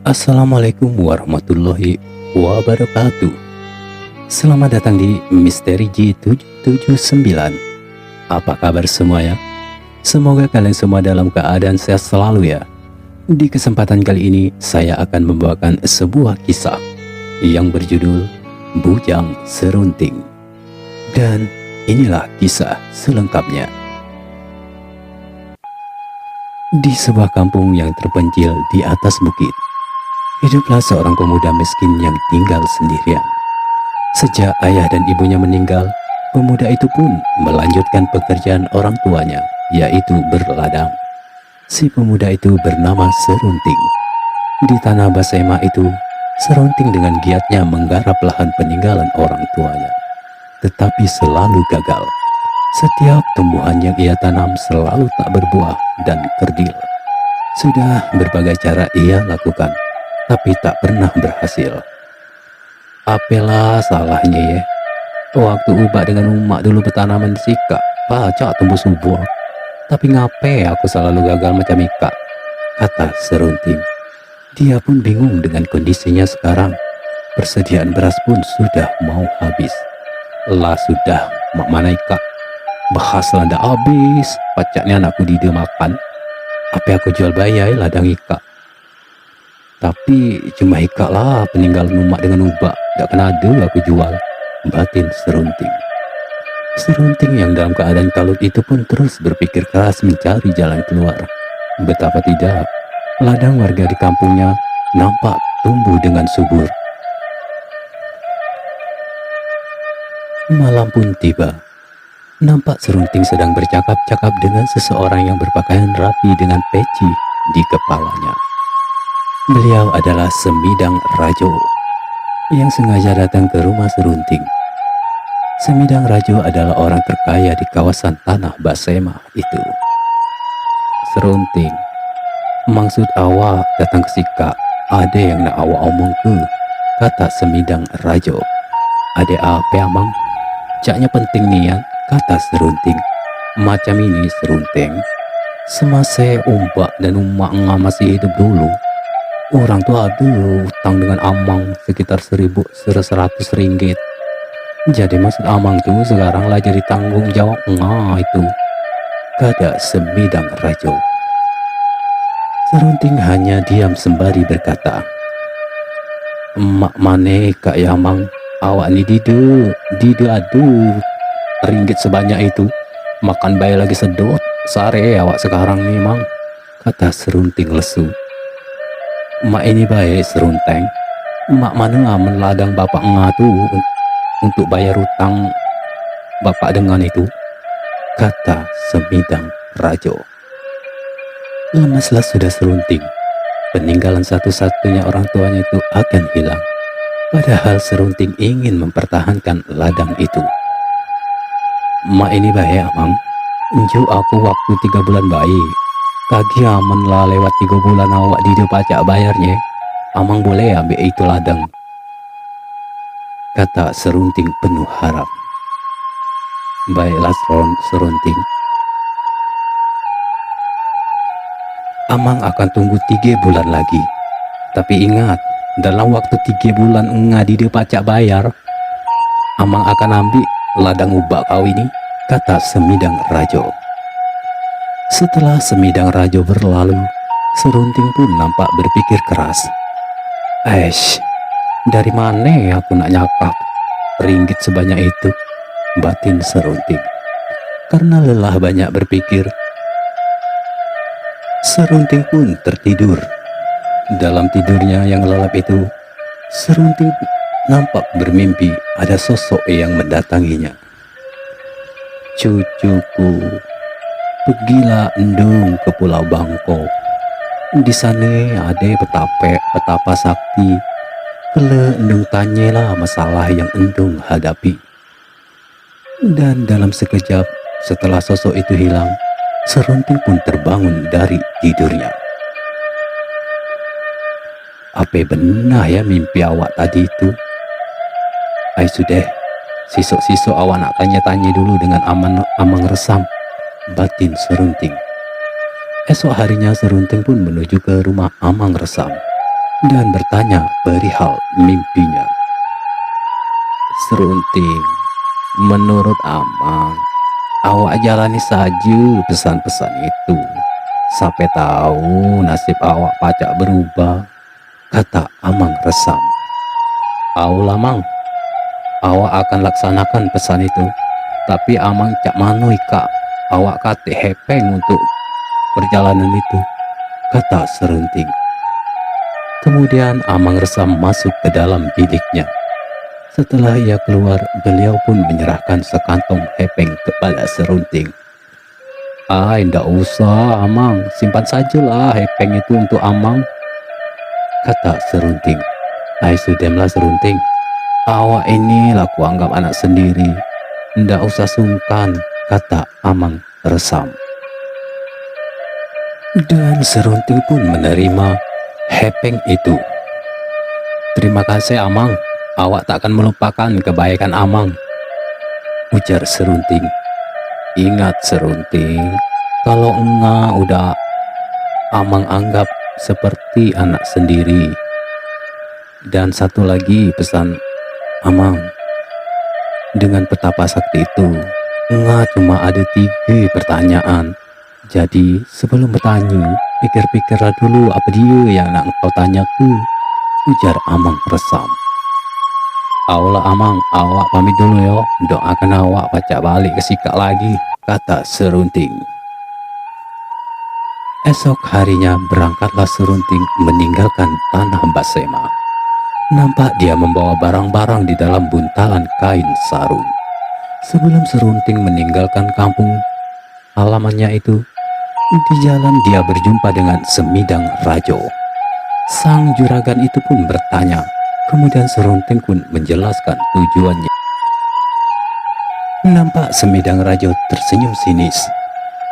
Assalamualaikum warahmatullahi wabarakatuh. Selamat datang di Misteri J779. Apa kabar semuanya? Semoga kalian semua dalam keadaan sehat selalu ya. Di kesempatan kali ini saya akan membawakan sebuah kisah yang berjudul Bujang Serunting. Dan inilah kisah selengkapnya. Di sebuah kampung yang terpencil di atas bukit, hiduplah seorang pemuda miskin yang tinggal sendirian. Sejak ayah dan ibunya meninggal, pemuda itu pun melanjutkan pekerjaan orang tuanya, yaitu berladang. Si pemuda itu bernama Serunting. Di tanah Basema itu, Serunting dengan giatnya menggarap lahan peninggalan orang tuanya. Tetapi selalu gagal. Setiap tumbuhan yang ia tanam selalu tak berbuah dan kerdil. Sudah berbagai cara ia lakukan, tapi tak pernah berhasil. Apalah salahnya ya? Waktu ubah dengan umak dulu bertanaman sikap, pacak tumbuh subur. Tapi ngape aku selalu gagal macam Ika? Kata Serunting. Dia pun bingung dengan kondisinya sekarang. Persediaan beras pun sudah mau habis. Lah sudah, mak mana Ika? Bahas landa habis, pacaknya anakku di dia makan. Apa aku jual bayai ladang Ika? Tapi cuma Ika lah peninggalan umak dengan ubah. Tak kena ada aku jual, batin Serunting. Serunting yang dalam keadaan kalut itu pun terus berpikir keras mencari jalan keluar. Betapa tidak, ladang warga di kampungnya nampak tumbuh dengan subur. Malam pun tiba. Nampak Serunting sedang bercakap-cakap dengan seseorang yang berpakaian rapi dengan peci di kepalanya. Beliau adalah Semidang Rajo yang sengaja datang ke rumah Serunting. Semidang Rajo adalah orang terkaya di kawasan tanah Basema itu. Serunting, maksud awak datang ke Sika, ada yang nak awak omong ke? Kata Semidang Rajo. Ada apa amang? Caknya penting nian, kata Serunting. Macam ini Serunting, semasa umbak dan umak masih hidup dulu, orang tu ada utang dengan amang sekitar 1.100 ringgit. Jadi maksud amang tu sekarang lah jadi tanggung jawab itu, kata Semidang Rajo. Serunting hanya diam sembari berkata, "Emak mane kak ya amang, awak ni didu aduh ringgit sebanyak itu, makan bayi lagi sedot, sare awak sekarang ni mang," kata Serunting lesu. "Mak ini baik Serunting, mak mana aman ladang bapak tu untuk bayar utang bapak dengan itu," kata Semidang Rajo. Lemaslah sudah Serunting. Peninggalan satu-satunya orang tuanya itu akan hilang. Padahal Serunting ingin mempertahankan ladang itu. "Mak ini baik amang, unjuk aku waktu 3 bulan bayi. Kaki aman lah lewat 3 bulan awak di pajak bayarnya. Amang boleh ambil itu ladang," kata Serunting penuh harap. "Baiklah Serunting, amang akan tunggu 3 bulan lagi. Tapi ingat, dalam waktu 3 bulan ngadi dia pajak bayar, amang akan ambil ladang ubak kau ini," kata Semidang Rajo. Setelah Semidang Rajo berlalu, Serunting pun nampak berpikir keras. Dari mana aku nak nyakap ringgit sebanyak itu, batin Serunting. Karena lelah banyak berpikir, Serunting pun tertidur. Dalam tidurnya yang lelap itu, Serunting nampak bermimpi ada sosok yang mendatanginya. "Cucuku, pergilah endung ke Pulau Bangkok. Di sana ada petapa sakti. Kele endung tanyalah masalah yang endung hadapi." Dan dalam sekejap setelah sosok itu hilang, Serunting pun terbangun dari tidurnya. "Apa benar ya mimpi awak tadi itu? Sudah, sisok-sisok awak nak tanya-tanya dulu dengan Amang Resam," batin Serunting. Esok harinya Serunting pun menuju ke rumah Amang Resam. dan bertanya perihal mimpinya. Serunting, menurut Amang, awak jalani saja pesan-pesan itu. Sampai tahu nasib awak pacak berubah, kata Amang resam. Aulah Mang, awak akan laksanakan pesan itu. Tapi Amang cak manui kak, awak kate hepeng untuk perjalanan itu, kata Serunting. Kemudian Amang resam masuk ke dalam biliknya. Setelah ia keluar, beliau pun menyerahkan sekantong hepeng kepada Serunting. Ndak usah Amang, simpan sajalah hepeng itu untuk Amang, kata Serunting. Sudahlah Serunting, awak ini lah kuanggap anak sendiri, ndak usah sungkan, kata Amang resam. Dan Serunting pun menerima hepeng itu. Terima kasih Amang, awak tak akan melupakan kebaikan Amang, ujar Serunting. Ingat Serunting, kalau enggak udah Amang anggap seperti anak sendiri. Dan satu lagi pesan Amang, dengan petapa sakti itu, enggak cuma ada 3 pertanyaan. Jadi sebelum bertanya, pikir-pikirlah dulu apa dia yang nak kau tanyaku, ujar Amang resam. Aulah Amang, awak pamit dulu yo, doakan awak pacak balik ke Sikak lagi, kata Serunting. Esok harinya berangkatlah Serunting meninggalkan tanah Basema. Nampak dia membawa barang-barang di dalam buntalan kain sarung. Sebelum Serunting meninggalkan kampung halamannya itu, di jalan dia berjumpa dengan Semidang Rajo. Sang juragan itu pun bertanya. Kemudian Serunting pun menjelaskan tujuannya. Nampak Semidang Rajo tersenyum sinis.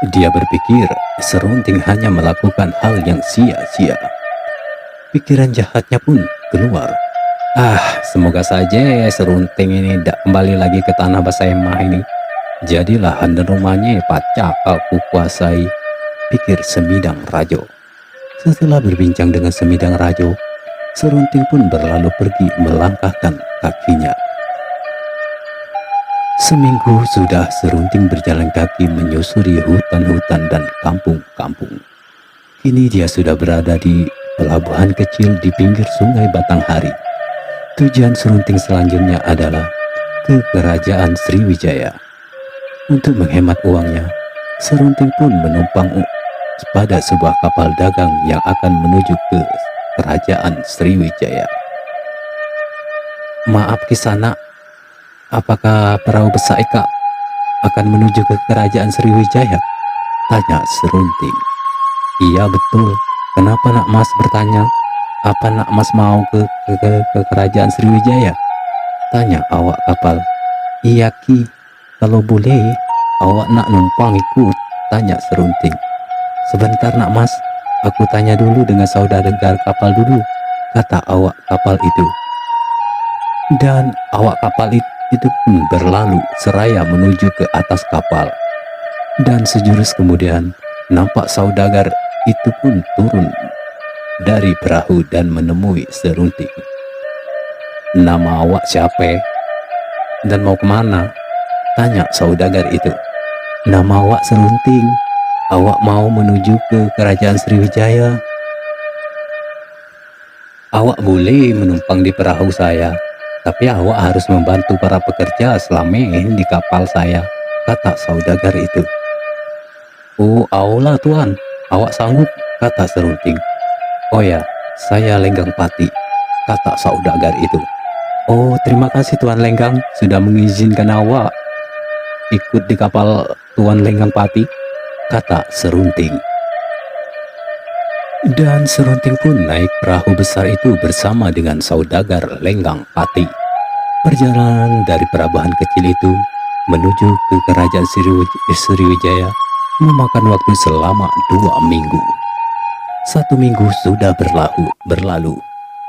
Dia berpikir Serunting hanya melakukan hal yang sia-sia. Pikiran jahatnya pun keluar. Semoga saja Serunting ini tidak kembali lagi ke tanah Basema ini. Jadi lahan dan rumahnya pacak aku kuasai, pikir Semidang Rajo. Setelah berbincang dengan Semidang Rajo, Serunting pun berlalu pergi melangkahkan kakinya. Seminggu sudah Serunting berjalan kaki menyusuri hutan-hutan dan kampung-kampung. Kini dia sudah berada di pelabuhan kecil di pinggir sungai Batanghari. Tujuan Serunting selanjutnya adalah ke kerajaan Sriwijaya. Untuk menghemat uangnya, Serunting pun menumpang pada sebuah kapal dagang yang akan menuju ke kerajaan Sriwijaya. Maaf Kisanak, apakah perahu besar Eka akan menuju ke kerajaan Sriwijaya? Tanya Serunting. Iya betul, kenapa nak mas bertanya? Apa nak mas mau ke kerajaan Sriwijaya? Tanya awak kapal. Iya Ki, kalau boleh awak nak numpang ikut, tanya Serunting. Sebentar nak mas, aku tanya dulu dengan saudagar kapal dulu, kata awak kapal itu. Dan awak kapal itu pun berlalu seraya menuju ke atas kapal. Dan sejurus kemudian, nampak saudagar itu pun turun dari perahu dan menemui Serunting. Nama awak siapa? Dan mau kemana? Tanya saudagar itu. Nama awak Serunting. Awak mau menuju ke kerajaan Sriwijaya. Awak boleh menumpang di perahu saya, tapi awak harus membantu para pekerja selamen di kapal saya, kata saudagar itu. Oh, aulah tuan, awak sanggup, kata Serunting. Oh ya, saya Lenggang Pati, kata saudagar itu. Oh, terima kasih Tuan Lenggang sudah mengizinkan awak ikut di kapal Tuan Lenggang Pati, kata Serunting. Dan Serunting pun naik perahu besar itu bersama dengan saudagar Lenggang Pati. Perjalanan dari pelabuhan kecil itu menuju ke kerajaan Sriwijaya memakan waktu selama 2 minggu. 1 minggu sudah berlalu.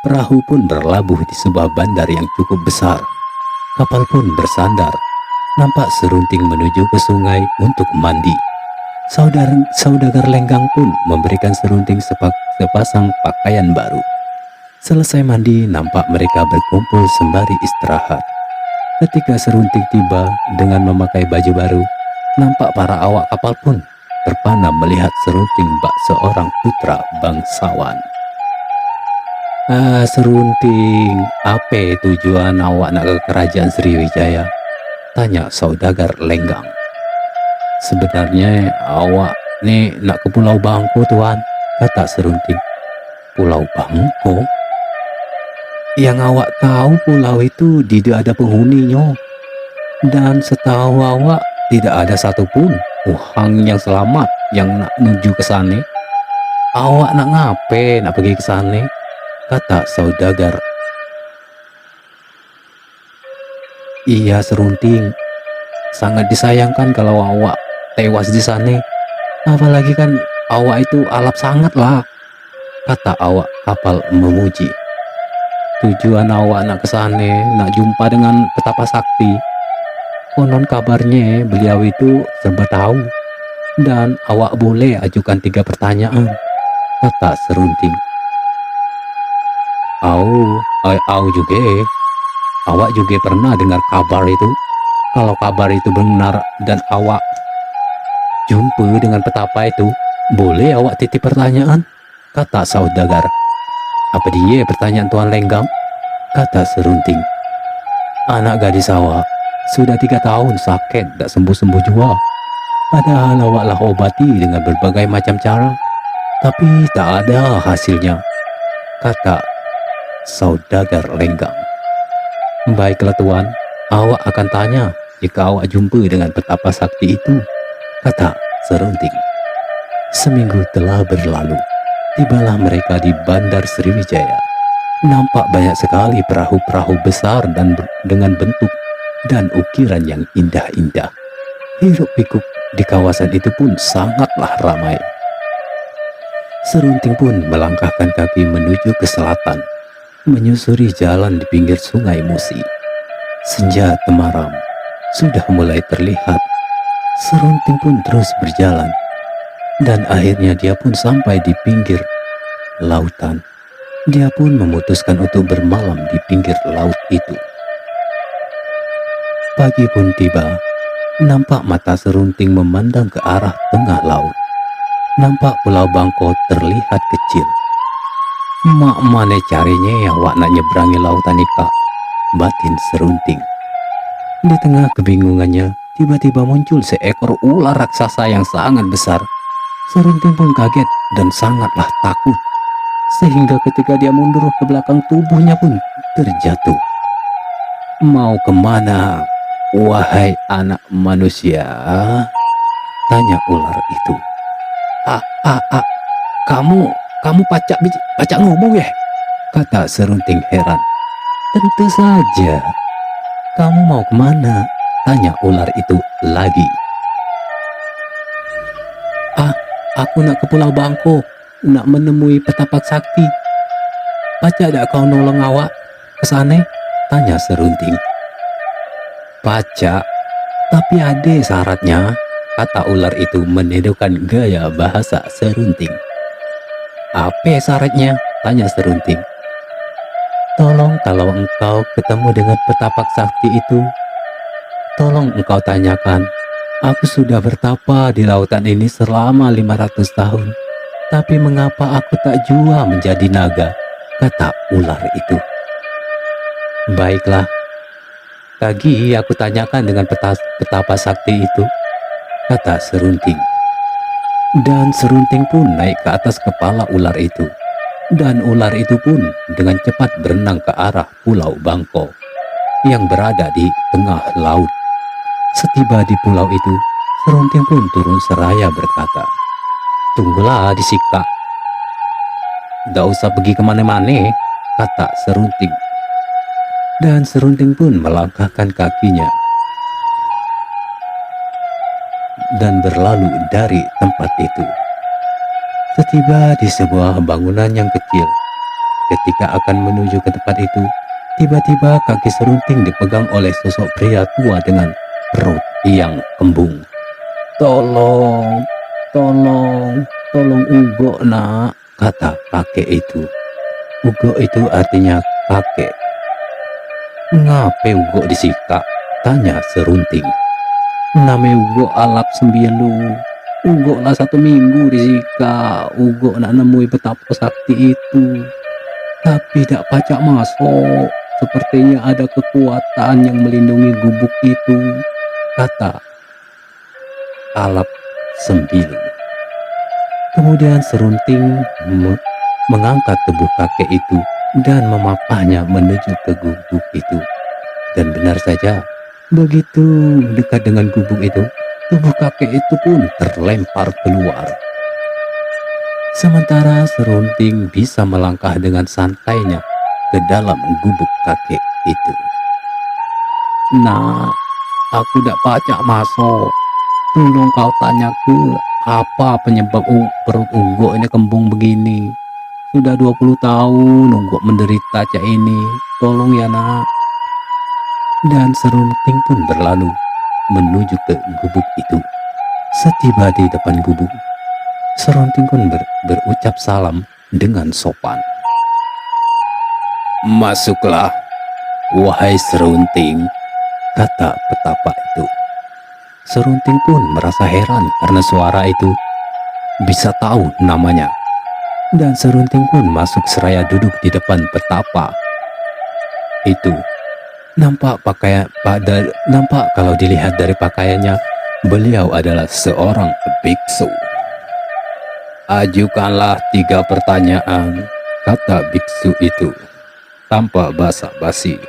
Perahu pun berlabuh di sebuah bandar yang cukup besar. Kapal pun bersandar. Nampak Serunting menuju ke sungai untuk mandi. Saudagar Lenggang pun memberikan Serunting sepasang pakaian baru. Selesai mandi, nampak mereka berkumpul sembari istirahat. Ketika Serunting tiba dengan memakai baju baru, nampak para awak kapal pun terpana melihat Serunting bak seorang putra bangsawan. Serunting, apa tujuan awak nak ke kerajaan Sriwijaya? Tanya saudagar Lenggang. Sebenarnya awak ni nak ke Pulau Bangko, tuan, kata Serunting. Pulau Bangko? Yang awak tahu pulau itu tidak ada penghuninya. Dan setahu awak tidak ada satupun orang yang selamat yang nak menuju ke sana. Awak nak ngapain nak pergi ke sana? Kata saudagar. Iya Serunting, sangat disayangkan kalau awak tewas di sana. Apalagi kan awak itu alap sangat lah, kata awak kapal memuji. Tujuan awak nak ke sana, nak jumpa dengan petapa sakti. Konon kabarnya beliau itu serba tahu. Dan awak boleh ajukan 3 pertanyaan, kata Serunting. Au juga. Awak juga pernah dengar kabar itu. Kalau kabar itu benar dan awak jumpa dengan petapa itu, boleh awak titip pertanyaan, kata saudagar. Apa dia pertanyaan Tuan Lenggang? Kata Serunting. Anak gadis awak sudah 3 tahun sakit tak sembuh-sembuh jua. Padahal awaklah obati dengan berbagai macam cara, tapi tak ada hasilnya, kata saudagar Lenggang. Baiklah tuan, awak akan tanya jika awak jumpa dengan petapa sakti itu, kata Serunting. Seminggu telah berlalu. Tibalah mereka di Bandar Sriwijaya. Nampak banyak sekali perahu-perahu besar dan dengan bentuk dan ukiran yang indah-indah. Hiruk-pikuk di kawasan itu pun sangatlah ramai. Serunting pun melangkahkan kaki menuju ke selatan, menyusuri jalan di pinggir sungai Musi. Senja temaram sudah mulai terlihat. Serunting pun terus berjalan. Dan akhirnya dia pun sampai di pinggir lautan. Dia pun memutuskan untuk bermalam di pinggir laut itu. Pagi pun tiba. Nampak mata Serunting memandang ke arah tengah laut. Nampak Pulau Bangko terlihat kecil. Mak mana carinya awak nak nyeberangi lautan ni, Kak? Batin Serunting. Di tengah kebingungannya, tiba-tiba muncul seekor ular raksasa yang sangat besar. Serunting pun kaget dan sangatlah takut, sehingga ketika dia mundur ke belakang tubuhnya pun terjatuh. Mau kemana, wahai anak manusia? Tanya ular itu. Kamu pacak ngomong ya? Kata Serunting heran. Tentu saja. Kamu mau kemana? Tanya ular itu lagi. Aku nak ke Pulau Bangko, nak menemui petapa sakti. Pacak tak kau nolong awak ke sana? Tanya Serunting. Pacak, tapi ada syaratnya, kata ular itu menedokkan gaya bahasa Serunting. Apa syaratnya? Tanya Serunting. Tolong kalau engkau ketemu dengan petapa sakti itu, tolong engkau tanyakan, aku sudah bertapa di lautan ini selama 500 tahun. Tapi mengapa aku tak jua menjadi naga? Kata ular itu. Baiklah. Lagi aku tanyakan dengan petapa sakti itu, kata Serunting. Dan Serunting pun naik ke atas kepala ular itu. Dan ular itu pun dengan cepat berenang ke arah Pulau Bangko yang berada di tengah laut. Setiba di pulau itu, Serunting pun turun seraya berkata, tunggulah di sini. Tak usah pergi kemana-mana, kata Serunting. Dan Serunting pun melangkahkan kakinya dan berlalu dari tempat itu. Setiba di sebuah bangunan yang kecil, ketika akan menuju ke tempat itu, tiba-tiba kaki Serunting dipegang oleh sosok pria tua dengan perut yang kembung. Tolong ugo nak, kata kakek itu. Ugo itu artinya kakek. Ngape Ugo disika? Tanya Serunting. Name Ugo alap sembilu. Ugo lah 1 minggu disika. Ugo nak nemui betapa sakti itu. Tapi tak pacak masuk. Sepertinya ada kekuatan yang melindungi gubuk itu, kata alap sembilu. Kemudian Serunting mengangkat tubuh kakek itu dan memapahnya menuju ke gubuk itu. Dan benar saja, begitu dekat dengan gubuk itu, tubuh kakek itu pun terlempar keluar. Sementara Serunting bisa melangkah dengan santainya ke dalam gubuk kakek itu. Nah, aku tak pacak masuk. Tolong kau tanya ke apa penyebab perut Ugo ini kembung begini. Sudah 20 tahun Ugo menderita cak ini. Tolong ya nak. Dan Serunting pun berlalu menuju ke gubuk itu. Setiba di depan gubuk, Serunting pun berucap salam dengan sopan. Masuklah, wahai Serunting, kata petapa itu. Serunting pun merasa heran karena suara itu bisa tahu namanya. Dan Serunting pun masuk seraya duduk di depan petapa itu. Nampak kalau dilihat dari pakaiannya, beliau adalah seorang biksu. Ajukanlah 3 pertanyaan, kata biksu itu tanpa basa-basi.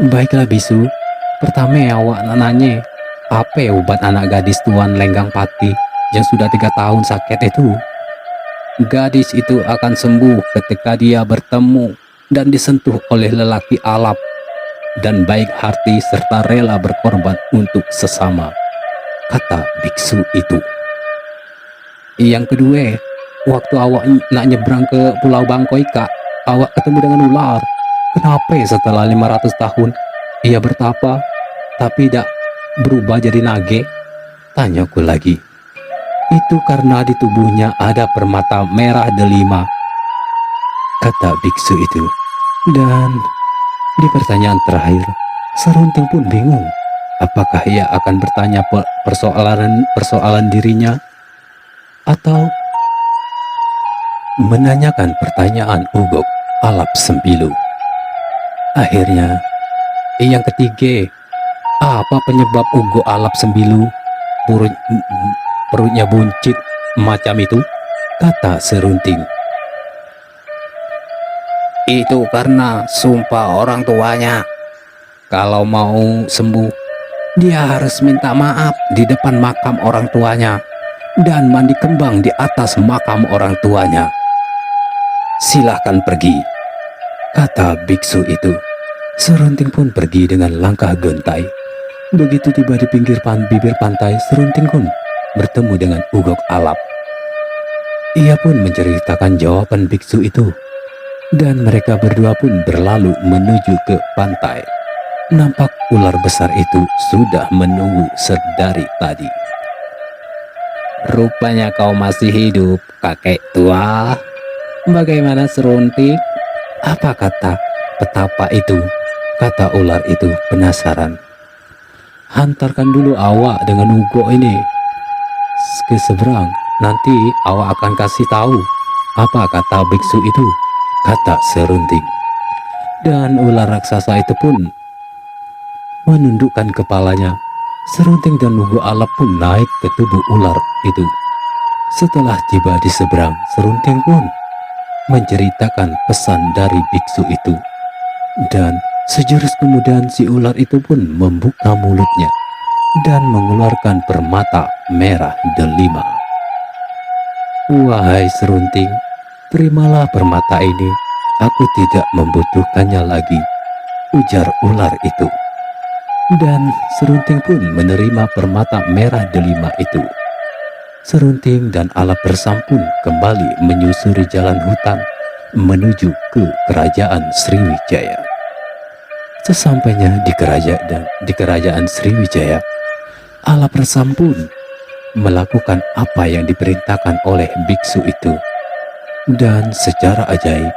Baiklah bisu, pertama awak nak nanya, apa obat anak gadis Tuan Lenggang Pati yang sudah 3 tahun sakit itu? Gadis itu akan sembuh ketika dia bertemu dan disentuh oleh lelaki alap dan baik hati serta rela berkorban untuk sesama, kata biksu itu. Yang kedua, waktu awak nak nyebrang ke Pulau Bangkoi Kak, awak ketemu dengan ular. Kenapa setelah 500 tahun ia bertapa tapi tidak berubah jadi nage? Tanyaku lagi. Itu karena di tubuhnya ada permata merah delima, kata biksu itu. Dan di pertanyaan terakhir, Serunting pun bingung. Apakah ia akan bertanya persoalan dirinya atau menanyakan pertanyaan Ugok alap sembilu. Akhirnya, yang ketiga, apa penyebab Ugo alap sembilu perutnya buncit macam itu? Kata Serunting. Itu karena sumpah orang tuanya. Kalau mau sembuh, dia harus minta maaf di depan makam orang tuanya dan mandi kembang di atas makam orang tuanya. Silahkan pergi, kata biksu itu. Serunting pun pergi dengan langkah gontai. Begitu tiba di pinggir bibir pantai, Serunting pun bertemu dengan Ugok alap. Ia pun menceritakan jawaban biksu itu, dan mereka berdua pun berlalu menuju ke pantai. Nampak ular besar itu sudah menunggu sedari tadi. Rupanya kau masih hidup, kakek tua. Bagaimana Serunting? Apa kata petapa itu? Kata ular itu penasaran. Hantarkan dulu awak dengan Ugo ini ke seberang. Nanti awak akan kasih tahu apa kata biksu itu, kata Serunting. Dan ular raksasa itu pun menundukkan kepalanya. Serunting dan Ugo alap pun naik ke tubuh ular itu. Setelah tiba di seberang, Serunting pun menceritakan pesan dari biksu itu. Dan sejurus kemudian si ular itu pun membuka mulutnya dan mengeluarkan permata merah delima. Wahai Serunting, terimalah permata ini. Aku tidak membutuhkannya lagi, ujar ular itu. Dan Serunting pun menerima permata merah delima itu. Serunting dan alap bersampun kembali menyusuri jalan hutan menuju ke kerajaan Sriwijaya. Sesampainya di kerajaan Sriwijaya, alap bersampun melakukan apa yang diperintahkan oleh biksu itu. Dan secara ajaib,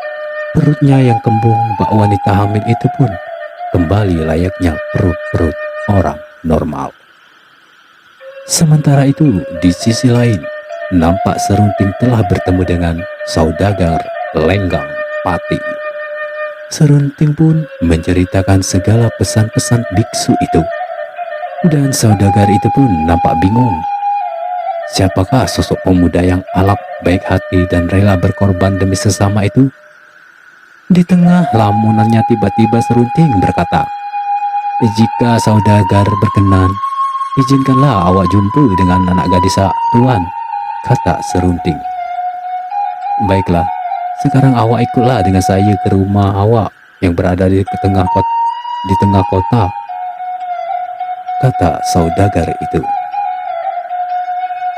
Perutnya yang kembung bak wanita hamil itu pun kembali layaknya perut-perut orang normal. Sementara itu, di sisi lain, nampak Serunting telah bertemu dengan saudagar Lenggang Pati. Serunting pun menceritakan segala pesan-pesan biksu itu. Dan saudagar itu pun nampak bingung. Siapakah sosok pemuda yang alap, baik hati, dan rela berkorban demi sesama itu? Di tengah lamunannya tiba-tiba Serunting berkata, "Jika saudagar berkenan, izinkanlah awak jumpa dengan anak gadis tuan," kata Serunting. "Baiklah, sekarang awak ikutlah dengan saya ke rumah awak yang berada di tengah kota," kata saudagar itu.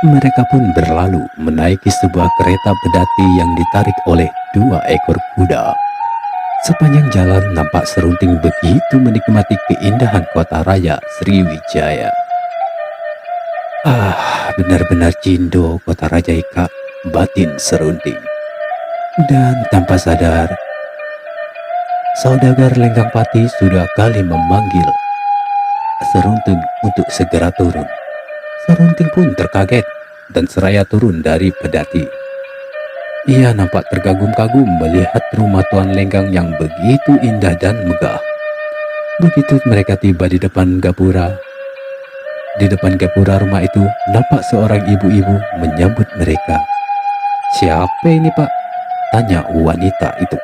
Mereka pun berlalu menaiki sebuah kereta pedati yang ditarik oleh 2 ekor kuda. Sepanjang jalan nampak Serunting begitu menikmati keindahan kota raya Sriwijaya. Benar-benar cindo kota raja Ika, batin Serunting. Dan tanpa sadar, saudagar Lenggang Pati sudah kali memanggil Serunting untuk segera turun. Serunting pun terkaget dan seraya turun dari pedati. Ia nampak terkagum-kagum melihat rumah Tuan Lenggang yang begitu indah dan megah. Begitu mereka tiba di depan gapura rumah itu, nampak seorang ibu-ibu menyambut mereka. "Siapa ini, Pak?" tanya wanita itu.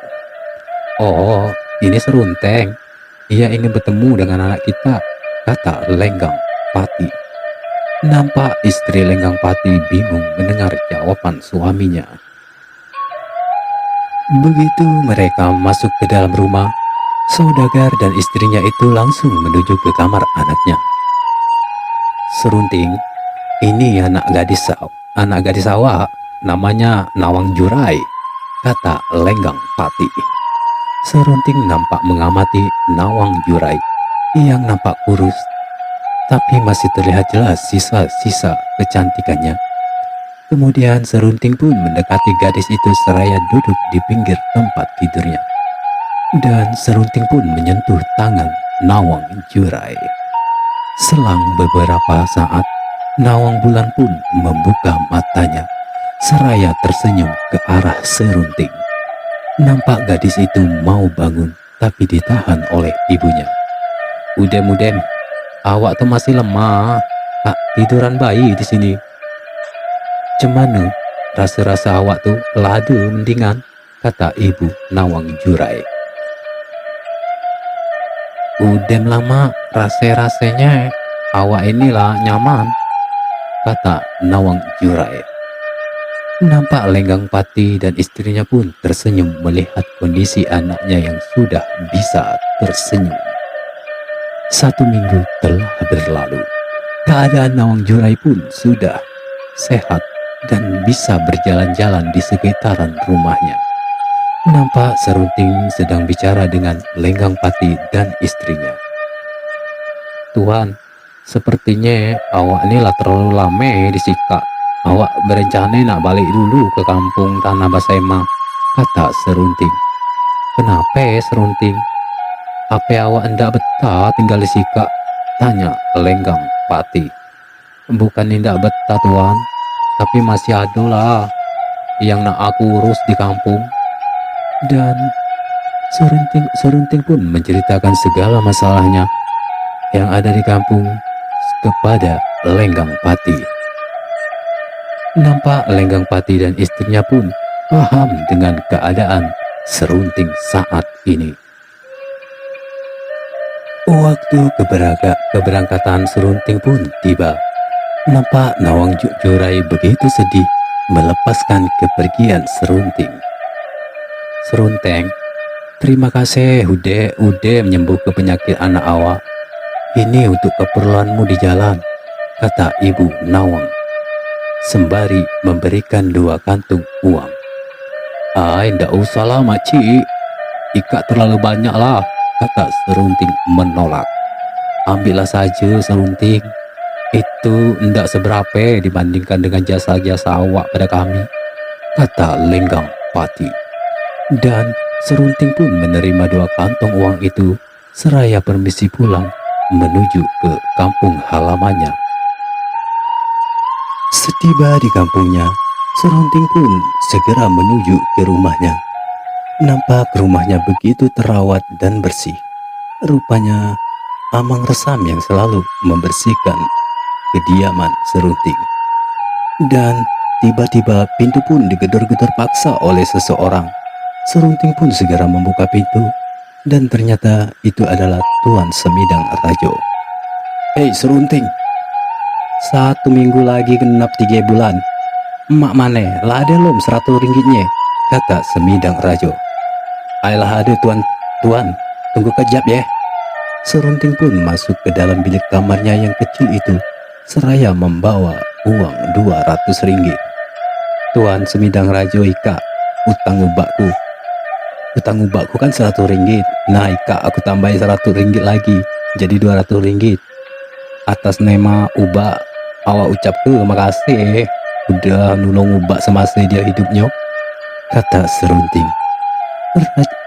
"Oh, ini Serunting. Ia ingin bertemu dengan anak kita," kata Lenggang Pati. Nampak istri Lenggang Pati bingung mendengar jawaban suaminya. Begitu mereka masuk ke dalam rumah, saudagar dan istrinya itu langsung menuju ke kamar anaknya. "Serunting, ini anak gadis awak, namanya Nawang Jurai," kata Lenggang Pati. Serunting nampak mengamati Nawang Jurai yang nampak kurus, tapi masih terlihat jelas sisa-sisa kecantikannya. Kemudian Serunting pun mendekati gadis itu seraya duduk di pinggir tempat tidurnya. Dan Serunting pun menyentuh tangan Nawang Jurai. Selang beberapa saat, Nawang Bulan pun membuka matanya seraya tersenyum ke arah Serunting. Nampak gadis itu mau bangun, tapi ditahan oleh ibunya. Udem, awak tuh masih lemah. Tak tiduran bayi di sini. Cemana rasa-rasa awak tuh lada mendingan," kata ibu Nawang Jurai. "Udem lama, rasanya awak inilah nyaman," kata Nawang Jurai. Nampak Lenggang Pati dan istrinya pun tersenyum melihat kondisi anaknya yang sudah bisa tersenyum. 1 minggu telah berlalu. Keadaan Nawang Jurai pun sudah sehat dan bisa berjalan-jalan di sekitaran rumahnya. Nampak Serunting sedang bicara dengan Lenggang Pati dan istrinya. "Tuan, sepertinya awak ini lah terlalu lama di Sika. Awak berencana nak balik dulu ke kampung Tanah Basema," kata Serunting. "Kenapa Serunting? Apa awak hendak betah tinggal di Sika?" tanya Lenggang Pati. "Bukan hendak betah, Tuan, tapi masih ada lah yang nak aku urus di kampung." Dan Serunting pun menceritakan segala masalahnya yang ada di kampung kepada Lenggang Pati. Nampak Lenggang Pati dan istrinya pun paham dengan keadaan Serunting saat ini. Waktu keberangkatan Serunting pun tiba. Nampak Nawang Jurai begitu sedih melepaskan kepergian Serunting. "Serunting, terima kasih udah menyembuhkan penyakit anak awak. Ini untuk keperluanmu di jalan," kata ibu Nawang, sembari memberikan 2 kantung uang. "Ndak usah lah makcik, Ika terlalu banyak lah," kata Serunting menolak. "Ambillah saja Serunting, itu ndak seberapa dibandingkan dengan jasa-jasa awak pada kami," kata Lenggang Pati. Dan Serunting pun menerima 2 kantong uang itu seraya permisi pulang menuju ke kampung halamannya. Setiba di kampungnya, Serunting pun segera menuju ke rumahnya. Nampak rumahnya begitu terawat dan bersih. Rupanya Amang Resam yang selalu membersihkan kediaman Serunting. Dan tiba-tiba pintu pun digedor-gedor paksa oleh seseorang. Serunting pun segera membuka pintu, dan ternyata itu adalah Tuan Semidang Rajo. "Hei Serunting, 1 minggu lagi genap 3 bulan. Emak mane, lah ada lom 100 ringgitnya," kata Semidang Rajo. "Ayolah ada tuan, tunggu kejap ya." Serunting pun masuk ke dalam bilik kamarnya yang kecil itu, seraya membawa uang 200 ringgit. "Tuan Semidang Rajo, ika, utang ubakku kan 100 ringgit. Nah ika aku tambahin 100 ringgit lagi, jadi 200 ringgit. Atas nama ubak, awak ucap ke makasih udah nolong ubak semasa dia hidupnya," kata Serunting.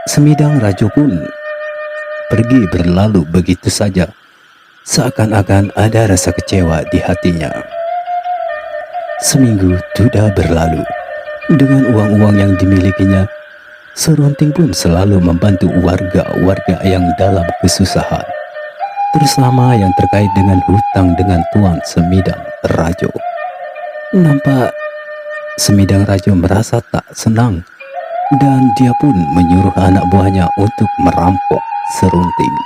Semidang Rajo pun pergi berlalu begitu saja, seakan-akan ada rasa kecewa di hatinya. Seminggu sudah berlalu. Dengan uang-uang yang dimilikinya, Serunting pun selalu membantu warga-warga yang dalam kesusahan, terutama yang terkait dengan hutang dengan Tuan Semidang Rajo. Nampak Semidang Rajo merasa tak senang, dan dia pun menyuruh anak buahnya untuk merampok Serunting.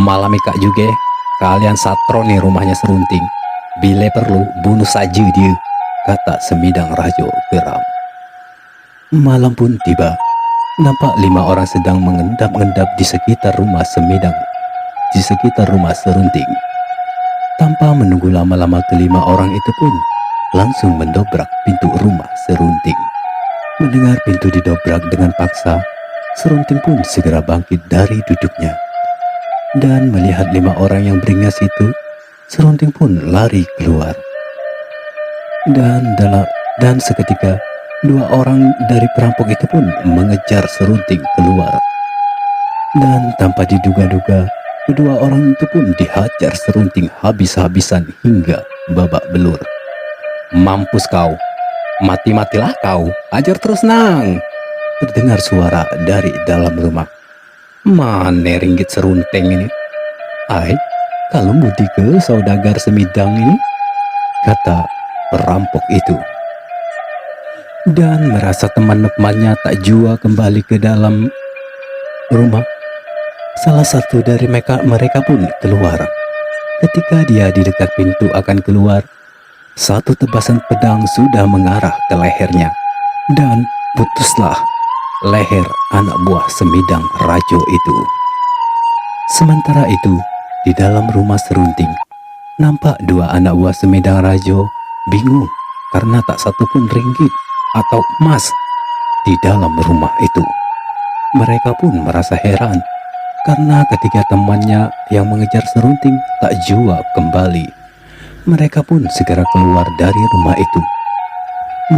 "Malam ikak juga, kalian satron nih rumahnya Serunting. Bila perlu bunuh saja dia," kata Semidang Rajo geram. Malam pun tiba. Nampak 5 orang sedang mengendap-endap di sekitar rumah Serunting. Tanpa menunggu lama-lama, kelima orang itu pun langsung mendobrak pintu rumah Serunting. Mendengar pintu didobrak dengan paksa, Serunting pun segera bangkit dari duduknya. Dan melihat 5 orang yang beringas itu, Serunting pun lari keluar. Dan seketika 2 orang dari perampok itu pun mengejar Serunting keluar. Dan tanpa diduga-duga, kedua orang itu pun dihajar Serunting habis-habisan hingga babak belur. "Mampus kau, mati-matilah kau, ajar terus nang," terdengar suara dari dalam rumah. "Mana ringgit Serunting ini? Ai, kalau budi ke saudagar Semidang ini," kata perampok itu. Dan merasa teman-temannya tak jua kembali ke dalam rumah, salah satu dari mereka pun keluar. Ketika dia di dekat pintu akan keluar, satu tebasan pedang sudah mengarah ke lehernya, dan putuslah leher anak buah Semidang Rajo itu. Sementara itu, di dalam rumah Serunting, nampak 2 anak buah Semidang Rajo bingung karena tak satupun ringgit atau emas di dalam rumah itu. Mereka pun merasa heran karena ketiga temannya yang mengejar Serunting tak jua kembali. Mereka pun segera keluar dari rumah itu.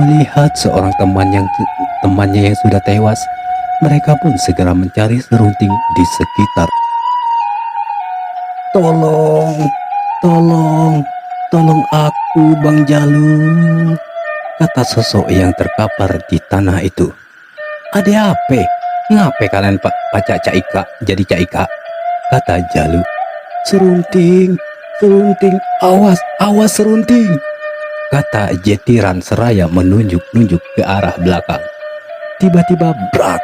Melihat seorang temannya yang sudah tewas, mereka pun segera mencari Serunting di sekitar. Tolong aku, Bang Jalu," kata sosok yang terkapar di tanah itu. "Ada apa? Ngapain kalian pacak Cak Ika jadi Cak Ika?" kata Jalu. Serunting, awas Serunting," kata Jetiran seraya menunjuk-nunjuk ke arah belakang. Tiba-tiba brak,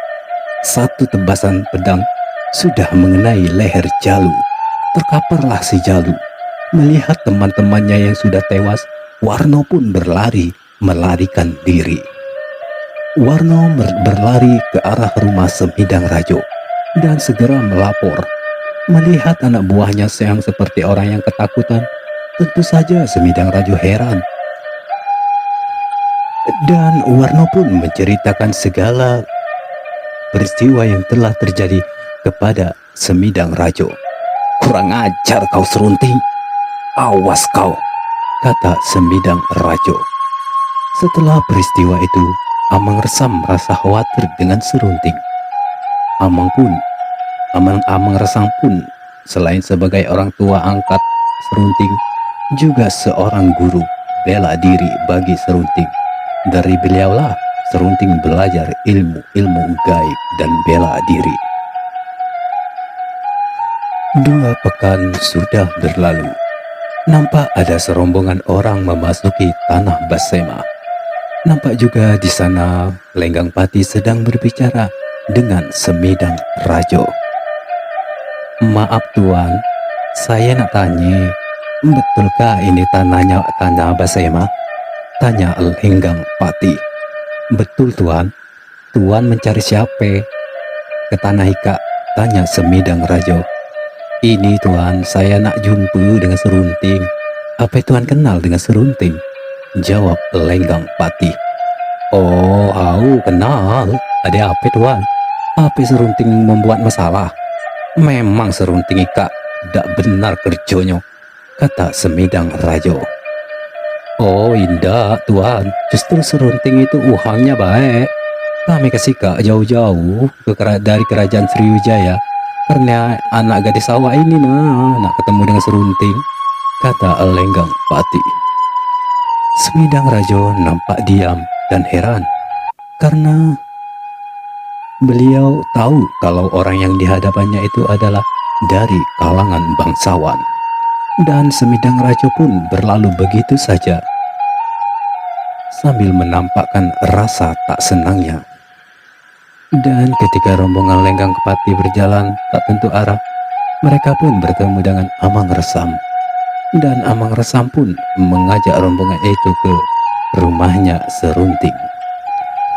satu tebasan pedang sudah mengenai leher Jalu. Terkaparlah si Jalu. Melihat teman-temannya yang sudah tewas, Warno pun melarikan diri. Warno berlari ke arah rumah Semidang Rajo dan segera melapor. Melihat anak buahnya yang seperti orang yang ketakutan, tentu saja Semidang Rajo heran. Dan Warno pun menceritakan segala peristiwa yang telah terjadi kepada Semidang Rajo. "Kurang ajar kau Serunting, awas kau," kata Semidang Rajo. Setelah peristiwa itu, Amang Resam merasa khawatir dengan serunting. Amang Resam pun selain sebagai orang tua angkat serunting, juga seorang guru bela diri bagi serunting. Dari beliaulah serunting belajar ilmu gaib dan bela diri. 2 pekan sudah berlalu. Nampak ada serombongan orang memasuki tanah Basema. Nampak juga di sana Lenggang Pati sedang berbicara dengan Semidang Rajo. Maaf tuan, saya nak tanya, betulkah ini tanah Basema? Tanya Lenggang Pati. Betul tuan. Tuan mencari siapa? Ke tanah Ika, tanya Semidang Rajo. Ini tuan, saya nak jumpa dengan serunting. Apa tuan kenal dengan serunting? Jawab Lenggang Pati. Oh, kenal. Ada apa tuan? Apa serunting membuat masalah? Memang serunting Ika tidak benar kerjanya, kata Semidang Rajo. Oh indah tuan, justru serunting itu uhangnya baik. Kami kasih Kak jauh-jauh dari kerajaan Sriwijaya karena anak gadis awak ini nak ketemu dengan serunting, kata Lenggang Pati. Semidang Rajo nampak diam dan heran karena beliau tahu kalau orang yang dihadapannya itu adalah dari kalangan bangsawan. Dan Semidang Rajo pun berlalu begitu saja sambil menampakkan rasa tak senangnya. Dan ketika rombongan Lenggang Pati berjalan tak tentu arah, mereka pun bertemu dengan Amang Resam. Dan Amang Resam pun mengajak rombongan itu ke rumahnya serunting.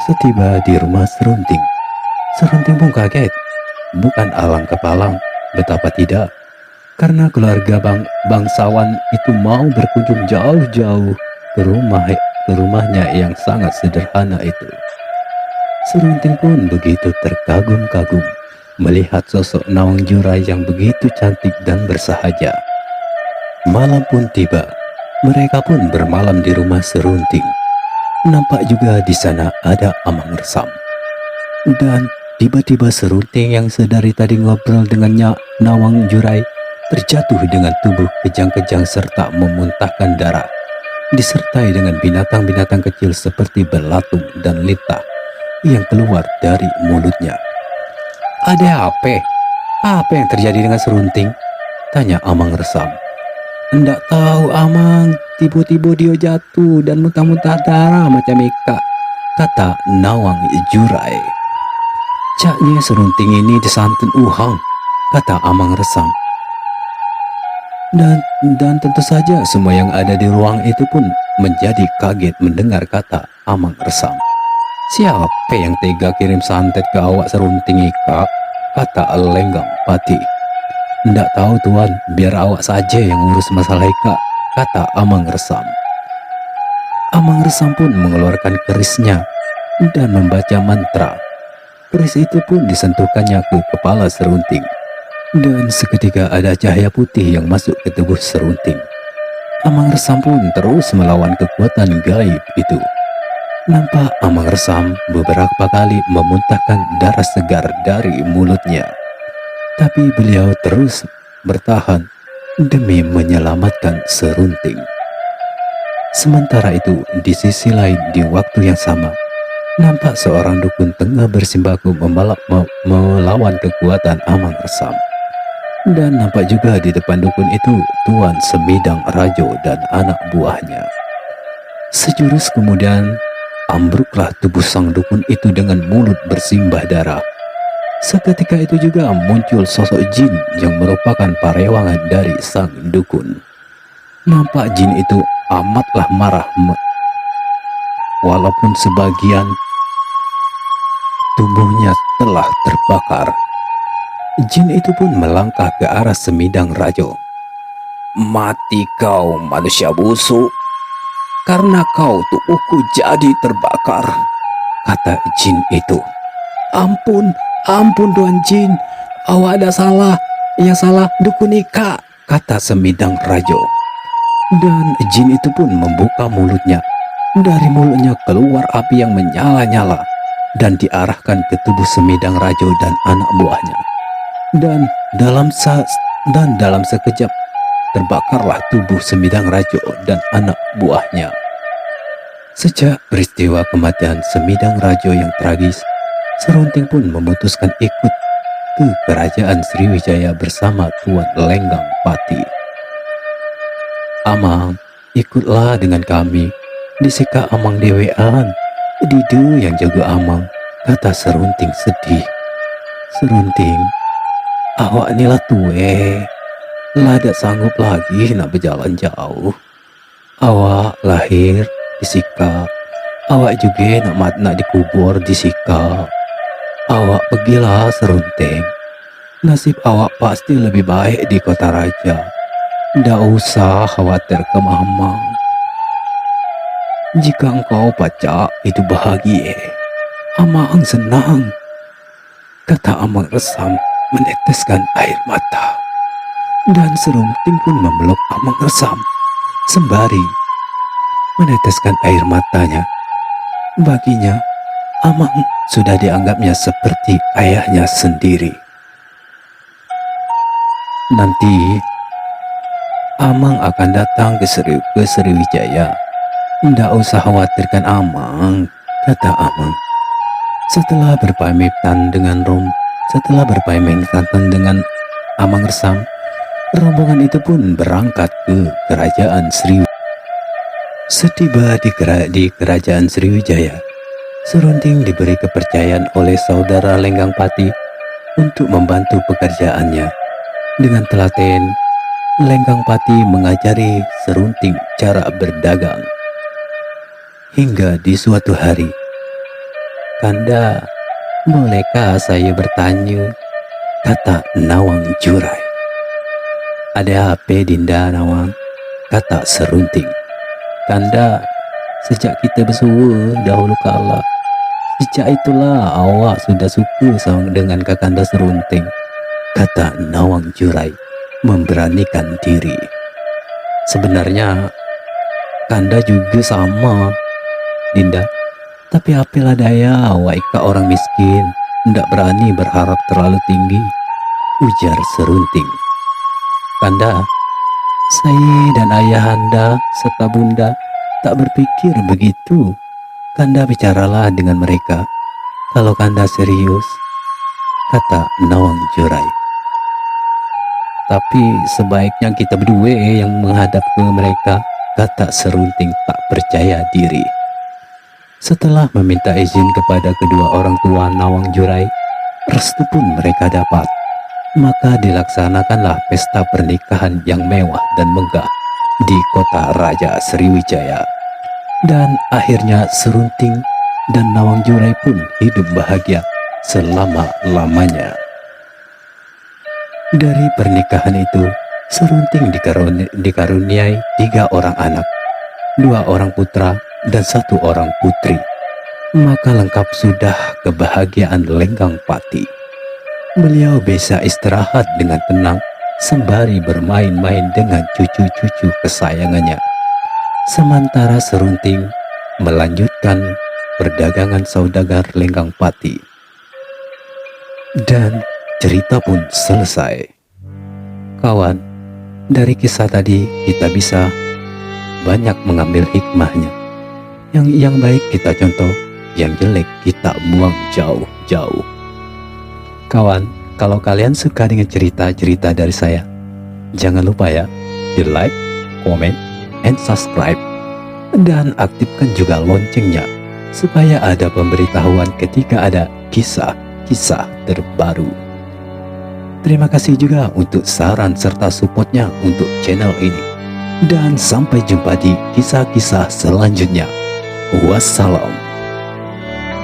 Setiba di rumah serunting, serunting pun kaget. Bukan alang kepalang, betapa tidak. Karena keluarga bangsawan itu mau berkunjung jauh-jauh ke rumahnya yang sangat sederhana itu. Serunting pun begitu terkagum-kagum melihat sosok Nawang Jurai yang begitu cantik dan bersahaja. Malam pun tiba, mereka pun bermalam di rumah serunting. Nampak juga di sana ada Amang Resam. Dan tiba-tiba serunting yang sedari tadi ngobrol dengannya Nawang Jurai terjatuh dengan tubuh kejang-kejang serta memuntahkan darah, disertai dengan binatang-binatang kecil seperti belatung dan lintah yang keluar dari mulutnya. Ada apa? Apa yang terjadi dengan serunting? Tanya Amang Resam. Ndak tahu Amang, tiba-tiba dia jatuh dan muntah-muntah darah macam Ika, kata Nawang Jurai. Caknya serunting ini disantun uhang, kata Amang Resam. Dan tentu saja semua yang ada di ruang itu pun menjadi kaget mendengar kata Amang Resam. Siapa yang tega kirim santet ke awak serunting Ika? Kata Lenggang Pati. Ndak tahu tuan, biar awak saja yang urus masalah Ika, kata Amang Resam. Amang Resam pun mengeluarkan kerisnya dan membaca mantra. Keris itu pun disentuhkannya ke kepala serunting. Dan seketika ada cahaya putih yang masuk ke tubuh serunting. Amang Resam pun terus melawan kekuatan gaib itu. Nampak Amang Resam beberapa kali memuntahkan darah segar dari mulutnya. Tapi beliau terus bertahan demi menyelamatkan serunting. Sementara itu, di sisi lain di waktu yang sama, nampak seorang dukun tengah bersimbaku melawan kekuatan Amang Resam. Dan nampak juga di depan dukun itu Tuan Semidang Rajo dan anak buahnya. Sejurus kemudian ambruklah tubuh sang dukun itu dengan mulut bersimbah darah. Seketika itu juga muncul sosok jin yang merupakan parewangan dari sang dukun. Nampak jin itu amatlah marah, walaupun sebagian tubuhnya telah terbakar. Jin itu pun melangkah ke arah Semidang Rajo. Mati kau manusia busuk, karena kau tubuhku jadi terbakar, kata jin itu. Ampun Tuan Jin, awak ada salah, yang salah dukun Ika, kata Semidang Rajo. Dan jin itu pun membuka mulutnya Dari mulutnya keluar api yang menyala-nyala dan diarahkan ke tubuh Semidang Rajo dan anak buahnya. Dan dalam sekejap terbakarlah tubuh Semidang Rajo dan anak buahnya. Sejak peristiwa kematian Semidang Rajo yang tragis, Serunting pun memutuskan ikut ke kerajaan Sriwijaya bersama Tuan Lenggang Pati. "Amang, ikutlah dengan kami," diseka Amang dewean. "Didu yang jaga Amang," kata Serunting sedih. "Serunting, awak inilah tue, lah dak sanggup lagi nak berjalan jauh. Awak lahir di Sika, awak juga nak dikubur di Sika. Awak pergilah Serunting, nasib awak pasti lebih baik di kota raja. Ndak usah khawatir ke Mamang. Jika engkau baca itu bahagia, Amang senang," kata Amang Resam meneteskan air mata. Dan Serunting pun memeluk Amang Resam sembari meneteskan air matanya. Baginya, Amang sudah dianggapnya seperti ayahnya sendiri. Nanti, Amang akan datang ke Sriwijaya. "Ndak usah khawatirkan Amang," kata Amang. Setelah berpamitan dengan Amang Resam, rombongan itu pun berangkat ke kerajaan Sriwijaya. Setiba di kerajaan Sriwijaya, Serunting diberi kepercayaan oleh saudara Lenggang Pati untuk membantu pekerjaannya. Dengan telaten, Lenggang Pati mengajari Serunting cara berdagang. Hingga di suatu hari, "Kanda, bolehkah saya bertanya?" kata Nawang Jurai. "Ada apa Dinda Nawang?" kata Serunting. "Kanda, sejak kita bersua dahulu kala, sejak itulah awak sudah suka dengan Kakanda Serunting," kata Nawang Jurai memberanikan diri. "Sebenarnya Kanda juga sama Dinda, tapi apalah daya awak ika orang miskin, ndak berani berharap terlalu tinggi," ujar Serunting. "Kanda, saya dan ayahanda serta bunda tak berpikir begitu. Kanda bicaralah dengan mereka kalau Kanda serius," kata Nawang Jurai. "Tapi sebaiknya kita berdua yang menghadap ke mereka," kata Serunting tak percaya diri. Setelah meminta izin kepada kedua orang tua Nawang Jurai, restu pun mereka dapat. Maka dilaksanakanlah pesta pernikahan yang mewah dan megah di kota Raja Sriwijaya. Dan akhirnya Serunting dan Nawang Jurai pun hidup bahagia selama-lamanya. Dari pernikahan itu, Serunting dikaruniai 3 orang anak, 2 orang putra dan 1 orang putri. Maka lengkap sudah kebahagiaan Lenggang Pati. Beliau bisa istirahat dengan tenang sembari bermain-main dengan cucu-cucu kesayangannya. Sementara Serunting melanjutkan perdagangan saudagar Lenggang Pati. Dan cerita pun selesai. Kawan, dari kisah tadi kita bisa banyak mengambil hikmahnya. Yang baik kita contoh, yang jelek kita buang jauh-jauh. Kawan, kalau kalian suka dengan cerita-cerita dari saya, jangan lupa ya, di like, comment, and subscribe. Dan aktifkan juga loncengnya, supaya ada pemberitahuan ketika ada kisah-kisah terbaru. Terima kasih juga untuk saran serta supportnya untuk channel ini. Dan sampai jumpa di kisah-kisah selanjutnya. Wassalam.